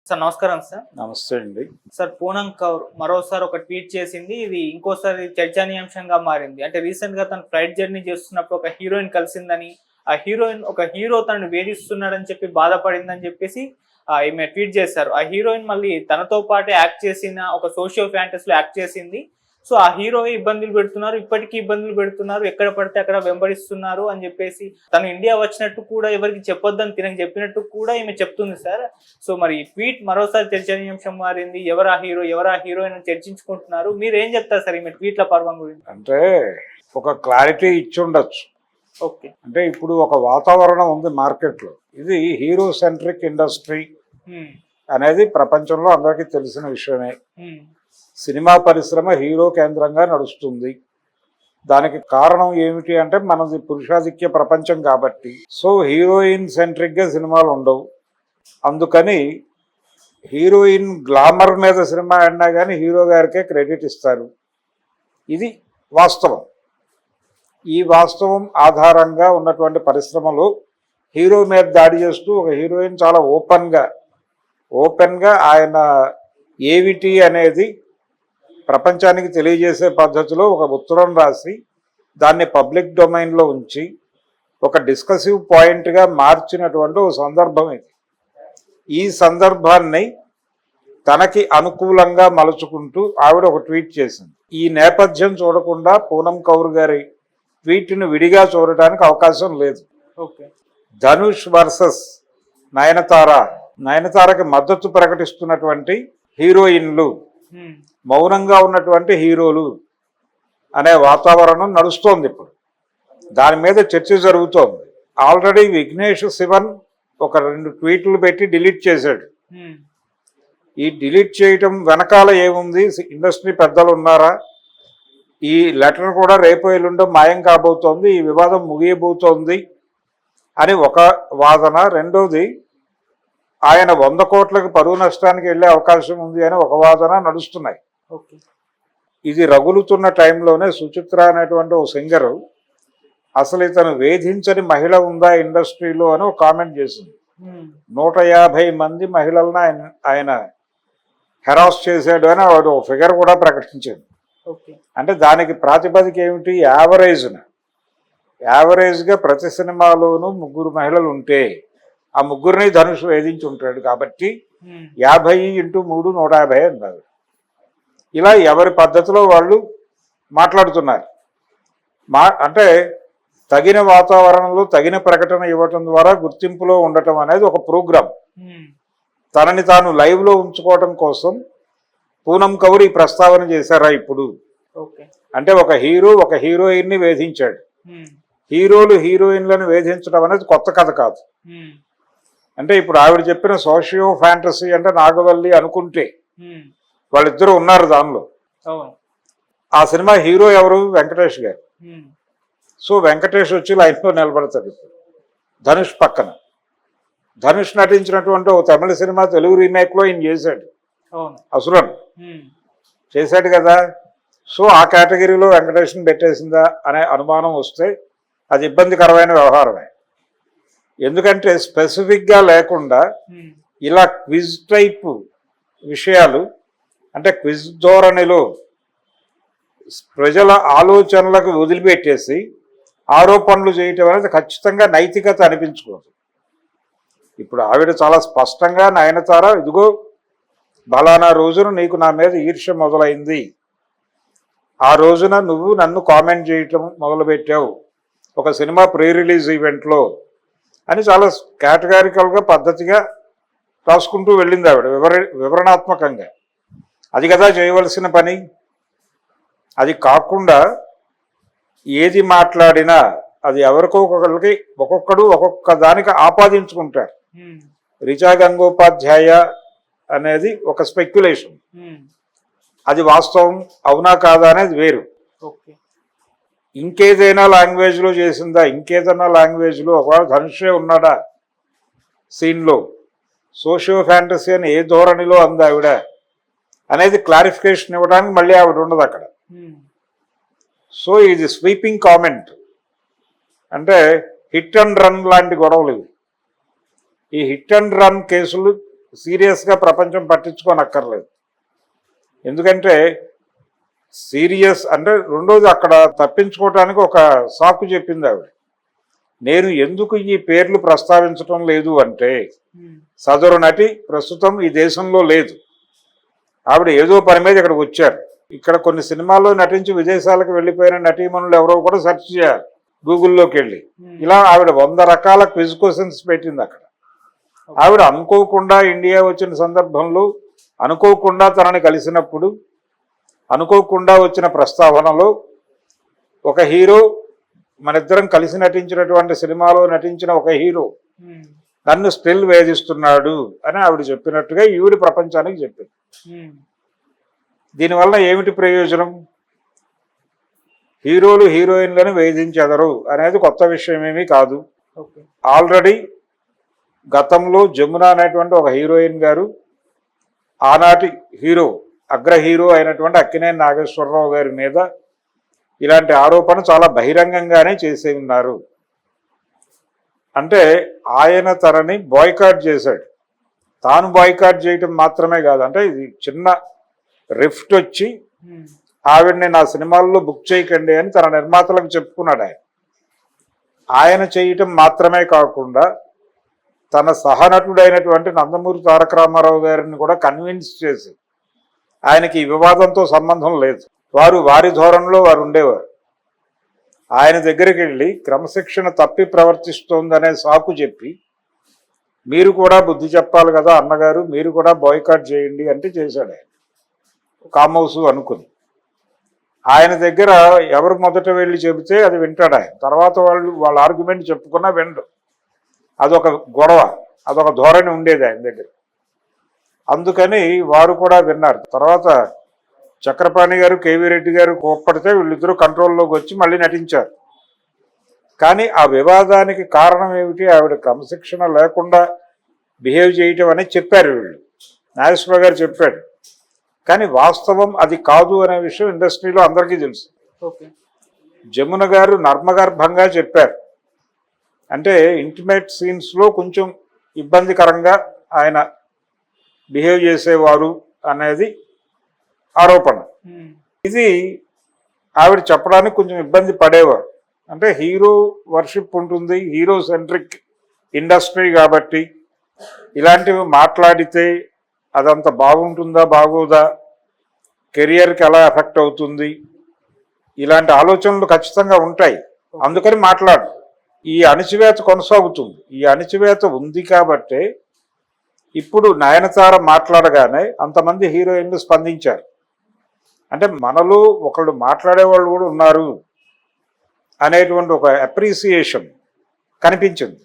Sir నమస్కారం sir. నమస్తే అండి. సార్ పూనం కౌర్ మరోసారి ఒక ట్వీట్ చేసింది. ఇది ఇంకోసారి చర్చనీయాంశంగా మారింది. అంటే రీసెంట్ గా తను ఫ్లైట్ జర్నీ చేస్తున్నప్పుడు ఒక హీరోయిన్ కలిసిందని, ఆ హీరోయిన్ ఒక హీరో తనను వేధిస్తున్నాడని చెప్పి బాధపడిందని చెప్పేసి ఈమె ట్వీట్ చేశారు. ఆ హీరోయిన్ మళ్ళీ తనతో పాటే యాక్ట్ చేసిన ఒక సోషియో ఫ్యాంటసీలో యాక్ట్ చేసింది. సో ఆ హీరో ఇబ్బందులు పెడుతున్నారు, ఇప్పటికీ ఇబ్బందులు పెడుతున్నారు, ఎక్కడ పడితే అక్కడ వెంబడిస్తున్నారు అని చెప్పేసి తను ఇండియా వచ్చినట్టు కూడా ఎవరికి చెప్పొద్దని తినకు చెప్పినట్టు కూడా ఈమె చెప్తుంది సార్. సో మరి ఈ ట్వీట్ మరోసారి చర్చనీయాంశం మారింది. ఎవరా హీరో ఎవరా హీరోయిన్ అని చర్చించుకుంటున్నారు. మీరు ఏం చెప్తారు సార్ ఈమె ట్వీట్ల పర్వం గురించి? అంటే ఒక క్లారిటీ ఇచ్చి ఉండొచ్చు. ఓకే, అంటే ఇప్పుడు ఒక వాతావరణం ఉంది మార్కెట్లో. ఇది హీరో సెంట్రిక్ ఇండస్ట్రీ అనేది ప్రపంచంలో అందరికీ తెలిసిన విషయమే. సినిమా పరిశ్రమ హీరో కేంద్రంగా నడుస్తుంది. దానికి కారణం ఏమిటి అంటే మనది పురుషాధిక్య ప్రపంచం కాబట్టి. సో హీరోయిన్ సెంట్రిక్గా సినిమాలు ఉండవు. అందుకని హీరోయిన్ గ్లామర్ మీద సినిమా ఆడినా కానీ హీరో గారికే క్రెడిట్ ఇస్తారు. ఇది వాస్తవం. ఈ వాస్తవం ఆధారంగా ఉన్నటువంటి పరిశ్రమలో హీరో మీద దాడి చేస్తూ ఒక హీరోయిన్ చాలా ఓపెన్గా ఆయన ఏమిటి అనేది ప్రపంచానికి తెలియజేసే పద్ధతిలో ఒక ఉత్తరం రాసి దాన్ని పబ్లిక్ డొమైన్లో ఉంచి ఒక డిస్కసివ్ పాయింట్గా మార్చినటువంటి ఒక సందర్భం ఇది. ఈ సందర్భాన్ని తనకి అనుకూలంగా మలుచుకుంటూ ఆవిడ ఒక ట్వీట్ చేసింది. ఈ నేపథ్యం చూడకుండా పూనం కౌర్ గారి ట్వీట్ను విడిగా చూడటానికి అవకాశం లేదు. ఓకే, ధనుష్ వర్సెస్ నయనతారకి మద్దతు ప్రకటిస్తున్నటువంటి హీరోయిన్లు, మౌనంగా ఉన్నటువంటి హీరోలు అనే వాతావరణం నడుస్తోంది. ఇప్పుడు దాని మీద చర్చ జరుగుతోంది. ఆల్రెడీ విఘ్నేష్ శివన్ ఒక 2 ట్వీట్లు పెట్టి డిలీట్ చేశాడు. ఈ డిలీట్ చేయటం వెనకాల ఏముంది? ఇండస్ట్రీ పెద్దలు ఉన్నారా? ఈ లెటర్ కూడా రేపు ఎల్లుండో మాయం కాబోతోంది, ఈ వివాదం ముగియబోతోంది అని ఒక వాదన. రెండోది, ఆయన 100 కోట్లకు పరువు నష్టానికి వెళ్ళే అవకాశం ఉంది అని ఒక వాదన నడుస్తున్నాయి. ఇది రగులుతున్న టైంలోనే సుచిత్ర అనేటువంటి ఒక సింగరు అసలు ఇతను వేధించని మహిళ ఉందా ఇండస్ట్రీలో అని ఒక కామెంట్ చేసింది. 150 మంది మహిళలను ఆయన హెరాస్ చేశాడు అని వాడు ఒక ఫిగర్ కూడా ప్రకటించింది. అంటే దానికి ప్రాతిపదిక ఏమిటి? యావరేజ్గా ప్రతి సినిమాలోనూ 3 మహిళలు ఉంటే ఆ 3ని ధనుష్ వేధించి ఉంటాడు కాబట్టి 50 × 3 150 అన్నారు. ఇలా ఎవరి పద్ధతిలో వాళ్ళు మాట్లాడుతున్నారు. అంటే తగిన వాతావరణంలో తగిన ప్రకటన ఇవ్వటం ద్వారా గుర్తింపులో ఉండటం అనేది ఒక ప్రోగ్రాం. తనని తాను లైవ్లో ఉంచుకోవటం కోసం పూనం కౌర్ ఈ ప్రస్తావన చేశారా ఇప్పుడు? అంటే ఒక హీరో ఒక హీరోయిన్ని వేధించాడు. హీరోలు హీరోయిన్లను వేధించడం అనేది కొత్త కథ కాదు. అంటే ఇప్పుడు ఆవిడ చెప్పిన సోషియో ఫ్యాంటసీ అంటే నాగవల్లి అనుకుంటే వాళ్ళిద్దరూ ఉన్నారు దానిలో. ఆ సినిమా హీరో ఎవరు? వెంకటేష్ గారు. సో వెంకటేష్ వచ్చి లైన్లో నిలబడతాడు. ఇప్పుడు ధనుష్ పక్కన. ధనుష్ నటించినటువంటి ఒక తమిళ సినిమా తెలుగు రీమేక్లో ఈయన చేశాడు, అసురన్ చేశాడు కదా. సో ఆ కేటగిరీలో వెంకటేష్ని పెట్టేసిందా అనే అనుమానం వస్తే అది ఇబ్బందికరమైన వ్యవహారమే. ఎందుకంటే స్పెసిఫిక్గా లేకుండా ఇలా క్విజ్ టైప్ విషయాలు, అంటే క్విజ్ ధోరణిలో ప్రజల ఆలోచనలకు వదిలిపెట్టేసి ఆరోపణలు చేయటం అనేది ఖచ్చితంగా నైతికత అనిపించుకోదు. ఇప్పుడు ఆవిడ చాలా స్పష్టంగా నయనతార, ఇదిగో బలానా రోజున నీకు నా మీద ఈర్ష్య మొదలైంది, ఆ రోజున నువ్వు నన్ను కామెంట్ చేయటం మొదలుపెట్టావు ఒక సినిమా ప్రీ రిలీజ్ ఈవెంట్లో అని చాలా కేటగారికల్గా పద్ధతిగా రాసుకుంటూ వెళ్ళింది ఆవిడ వివరణాత్మకంగా. అది కదా చేయవలసిన పని. అది కాకుండా ఏది మాట్లాడినా అది ఎవరికో ఒకరికి ఒక్కొక్కడు ఒక్కొక్క దానికి ఆపాదించుకుంటారు. రిచా గంగోపాధ్యాయ అనేది ఒక స్పెక్యులేషన్, అది వాస్తవం అవునా కాదా అనేది వేరు. ఇంకేదైనా లాంగ్వేజ్లో చేసిందా? ఇంకేదైనా లాంగ్వేజ్లో ఒకవేళ ధనుషే ఉన్నాడా సీన్లో? సోషియో ఫ్యాంటసీ అని ఏ ధోరణిలో అంది ఆవిడ అనేది క్లారిఫికేషన్ ఇవ్వడానికి మళ్ళీ ఆవిడ ఉండదు అక్కడ. సో ఇది స్వీపింగ్ కామెంట్. అంటే హిట్ అండ్ రన్ లాంటి గొడవలు ఇవి. ఈ హిట్ అండ్ రన్ కేసులు సీరియస్గా ప్రపంచం పట్టించుకోనక్కర్లేదు. ఎందుకంటే సీరియస్ అంటే రెండోది అక్కడ తప్పించుకోవటానికి ఒక సాకు చెప్పింది ఆవిడ. నేను ఎందుకు ఈ పేర్లు ప్రస్తావించటం లేదు అంటే సదరు నటి ప్రస్తుతం ఈ దేశంలో లేదు. ఆవిడ ఏదో పని మీద ఇక్కడికి వచ్చారు. ఇక్కడ కొన్ని సినిమాల్లో నటించి విదేశాలకు వెళ్ళిపోయిన నటీమణులు ఎవరో కూడా సెర్చ్ చేయాలి గూగుల్లోకి వెళ్ళి. ఇలా ఆవిడ 100 రకాల క్విజ్ క్వశ్చన్స్ పెట్టింది అక్కడ. ఆవిడ అనుకోకుండా ఇండియా వచ్చిన సందర్భంలో, అనుకోకుండా తనని కలిసినప్పుడు, అనుకోకుండా వచ్చిన ప్రస్తావనలో ఒక హీరో, మనిద్దరం కలిసి నటించినటువంటి సినిమాలో నటించిన ఒక హీరో నన్ను స్టిల్ వేధిస్తున్నాడు అని ఆవిడ చెప్పినట్టుగా ఈవిడ ప్రపంచానికి చెప్పింది. దీనివల్ల ఏమిటి ప్రయోజనం? హీరోలు హీరోయిన్లను వేధించెదరు అనేది కొత్త విషయమేమీ కాదు. ఆల్రెడీ గతంలో జమున అనేటువంటి ఒక హీరోయిన్ గారు ఆనాటి హీరో, అగ్ర హీరో అయినటువంటి అక్కినేని నాగేశ్వరరావు గారి మీద ఇలాంటి ఆరోపణ చాలా బహిరంగంగానే చేసే ఉన్నారు. అంటే ఆయన తనని బాయ్కాట్ చేశాడు. తాను బాయ్కాట్ చేయటం మాత్రమే కాదు, అంటే ఇది చిన్న రిఫ్ట్ వచ్చి ఆవిడ్ని నా సినిమాల్లో బుక్ చేయకండి అని తన నిర్మాతలకు చెప్పుకున్నాడు. ఆయన చేయటం మాత్రమే కాకుండా తన సహనటుడైనటువంటి నందమూరి తారక రామారావు గారిని కూడా కన్విన్స్ చేసి ఆయనకి ఈ వివాదంతో సంబంధం లేదు, వారి ధోరణిలో వారు ఉండేవారు. ఆయన దగ్గరికి వెళ్ళి క్రమశిక్షణ తప్పి ప్రవర్తిస్తోందనే సాకు చెప్పి, మీరు కూడా బుద్ధి చెప్పాలి కదా అన్నగారు, మీరు కూడా బాయ్కాట్ చేయండి అంటే చేశాడు ఆయన, కామౌసు అనుకుని. ఆయన దగ్గర ఎవరు మొదట వెళ్ళి చెబితే అది వింటాడు ఆయన. తర్వాత వాళ్ళ ఆర్గ్యుమెంట్ చెప్పుకున్నా వినడు. అదొక గొడవ, అదొక ధోరణి ఉండేది ఆయన దగ్గర. అందుకని వారు కూడా విన్నారు. తర్వాత చక్రపాణి గారు, కేవీ రెడ్డి గారు కోప్పడితే వీళ్ళిద్దరూ కంట్రోల్లోకి వచ్చి మళ్ళీ నటించారు. కానీ ఆ వివాదానికి కారణం ఏమిటి? ఆవిడ క్రమశిక్షణ లేకుండా బిహేవ్ చేయటం అనేది చెప్పారు వీళ్ళు. నాగేశ్వరరావు గారు చెప్పాడు. కానీ వాస్తవం అది కాదు అనే విషయం ఇండస్ట్రీలో అందరికీ తెలుసు. జమున గారు నర్మగర్భంగా చెప్పారు. అంటే ఇంటిమేట్ సీన్స్లో కొంచెం ఇబ్బందికరంగా ఆయన బిహేవ్ చేసేవారు అనేది ఆరోపణ. ఇది ఆవిడ చెప్పడానికి కొంచెం ఇబ్బంది పడేవారు. అంటే హీరో వర్షిప్ ఉంటుంది, హీరో సెంట్రిక్ ఇండస్ట్రీ కాబట్టి ఇలాంటివి మాట్లాడితే అదంత బాగుంటుందా బాగోదా, కెరియర్కి ఎలా ఎఫెక్ట్ అవుతుంది, ఇలాంటి ఆలోచనలు ఖచ్చితంగా ఉంటాయి. అందుకని మాట్లాడు. ఈ అణిచివేత కొనసాగుతుంది. ఈ అణిచివేత ఉంది కాబట్టే ఇప్పుడు నయనతార మాట్లాడగానే అంతమంది హీరోయిన్లు స్పందించారు. అంటే మనలో ఒకళ్ళు మాట్లాడేవాళ్ళు కూడా ఉన్నారు అనేటువంటి ఒక అప్రిసియేషన్ కనిపించింది.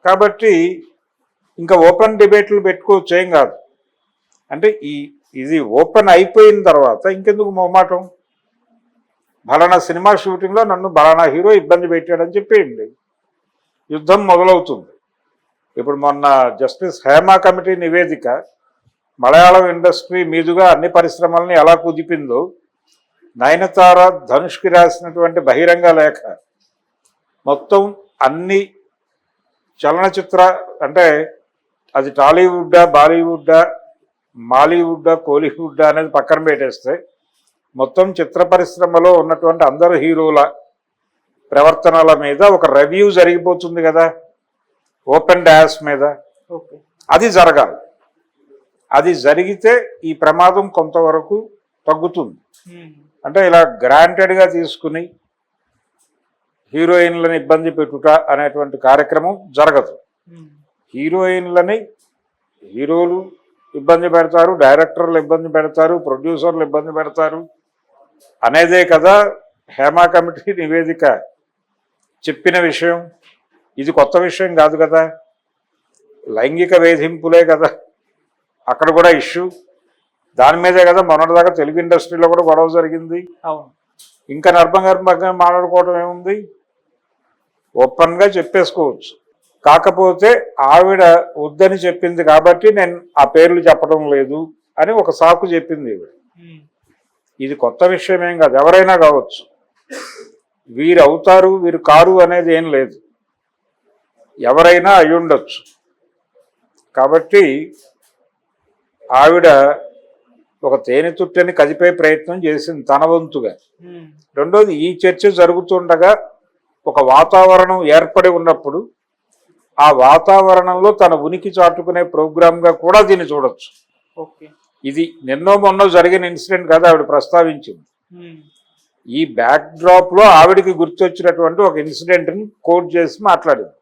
కాబట్టి ఇంకా ఓపెన్ డిబేట్లు పెట్టుకోవచ్చు, ఏం కాదు. అంటే ఇది ఓపెన్ అయిపోయిన తర్వాత ఇంకెందుకు మొహమాటం? బలానా సినిమా షూటింగ్లో నన్ను బలానా హీరో ఇబ్బంది పెట్టాడని చెప్పేయండి, యుద్ధం మొదలవుతుంది. ఇప్పుడు మొన్న జస్టిస్ హేమా కమిటీ నివేదిక మలయాళం ఇండస్ట్రీ మీదుగా అన్ని పరిశ్రమల్ని ఎలా కుదిపిందో, నయనతార ధనుష్కి రాసినటువంటి బహిరంగ లేఖ మొత్తం అన్ని చలనచిత్ర, అంటే అది టాలీవుడ్డా, బాలీవుడ్డా, మాలీవుడ్డా, కోలీవుడ్డా అనేది పక్కన పెట్టేస్తే మొత్తం చిత్ర పరిశ్రమలో ఉన్నటువంటి అందరు హీరోల ప్రవర్తనల మీద ఒక రివ్యూ జరిగిపోతుంది కదా, ఓపెన్ డయాస్ మీద. అది జరగాలి. అది జరిగితే ఈ ప్రమాదం కొంతవరకు తగ్గుతుంది. అంటే ఇలా గ్రాంటెడ్గా తీసుకుని హీరోయిన్లను ఇబ్బంది పెట్టుట అనేటువంటి కార్యక్రమం జరగదు. హీరోలు ఇబ్బంది పెడతారు, డైరెక్టర్లు ఇబ్బంది పెడతారు, ప్రొడ్యూసర్లు ఇబ్బంది పెడతారు అనేదే కదా హేమా కమిటీ నివేదిక చెప్పిన విషయం. ఇది కొత్త విషయం కాదు కదా. లైంగిక వేధింపులే కదా అక్కడ కూడా ఇష్యూ. దాని మీదే కదా మొన్నటిదాకా తెలుగు ఇండస్ట్రీలో కూడా గొడవ జరిగింది. ఇంకా నర్మగర్భంగా మాట్లాడుకోవడం ఏముంది, ఓపెన్గా చెప్పేసుకోవచ్చు. కాకపోతే ఆవిడ వద్దని చెప్పింది కాబట్టి నేను ఆ పేర్లు చెప్పడం లేదు అని ఒక సాకు చెప్పింది ఈవిడ. ఇది కొత్త విషయం ఏం కాదు, ఎవరైనా కావచ్చు. వీరు అవుతారు వీరు కారు అనేది ఏం లేదు, ఎవరైనా అయ్యుండొచ్చు. కాబట్టి ఆవిడ ఒక తేనె తుట్టని కదిపే ప్రయత్నం చేసింది తన వంతుగా. రెండోది, ఈ చర్చ జరుగుతుండగా ఒక వాతావరణం ఏర్పడి ఉన్నప్పుడు ఆ వాతావరణంలో తన ఉనికి చాటుకునే ప్రోగ్రామ్గా కూడా దీన్ని చూడొచ్చు. ఇది నిన్నో మొన్న జరిగిన ఇన్సిడెంట్ కదా ఆవిడ ప్రస్తావించింది. ఈ బ్యాక్ డ్రాప్ లో ఆవిడికి గుర్తొచ్చినటువంటి ఒక ఇన్సిడెంట్ ని కోట్ చేసి మాట్లాడింది.